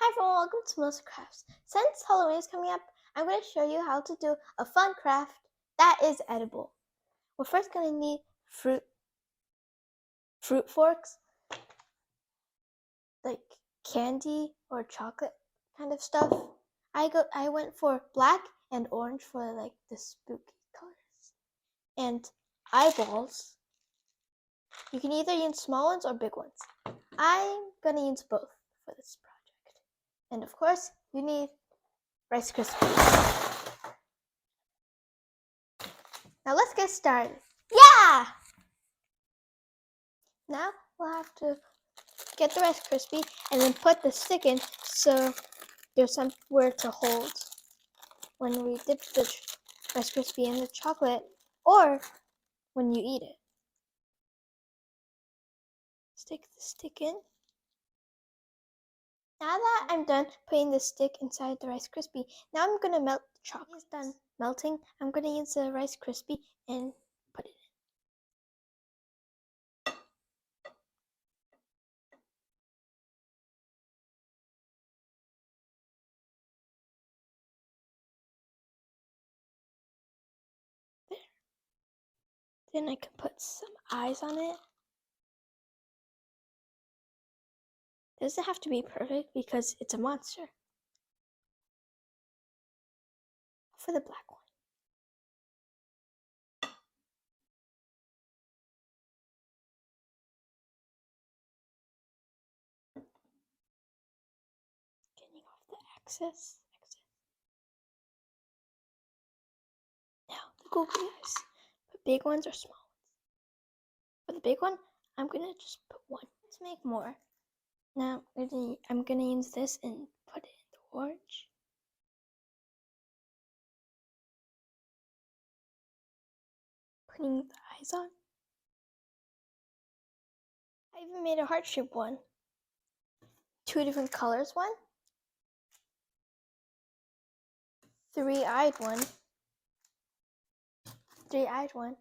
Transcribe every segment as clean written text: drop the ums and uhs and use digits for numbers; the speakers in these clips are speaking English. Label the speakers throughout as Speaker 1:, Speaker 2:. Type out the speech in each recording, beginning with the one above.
Speaker 1: Hi everyone, welcome to Melissa Crafts. Since Halloween is coming up, I'm going to show you how to do a fun craft that is edible. We're first going to need fruit forks, like candy or chocolate kind of stuff. I went for black and orange for like the spooky colors. And eyeballs. You can either use small ones or big ones. I'm going to use both for this project. And of course, you need Rice Krispies. Now let's get started. Yeah! Now we'll have to get the Rice Krispie and then put the stick in so there's somewhere to hold when we dip the Rice Krispie in the chocolate or when you eat it. Stick the stick in. Now that I'm done putting the stick inside the Rice Krispie, now I'm going to melt the chocolate. It's done melting. I'm going to use the Rice Krispie and put it in. There. Then I can put some eyes on it. It doesn't have to be perfect because it's a monster. For the black one. Getting off the excess. Now the googly eyes. But big ones or small ones? For the big one, I'm gonna just put one. Let's make more. Now I'm gonna use this and put it in the orange. Putting the eyes on. I even made a heart-shaped one. 2 different colors one. 3-eyed one. 3-eyed one.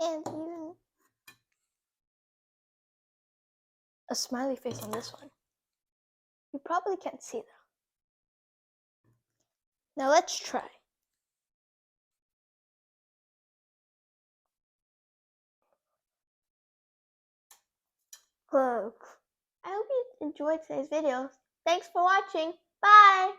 Speaker 1: And even a smiley face on this one. You probably can't see though. Now let's try. Look. I hope you enjoyed today's video. Thanks for watching. Bye!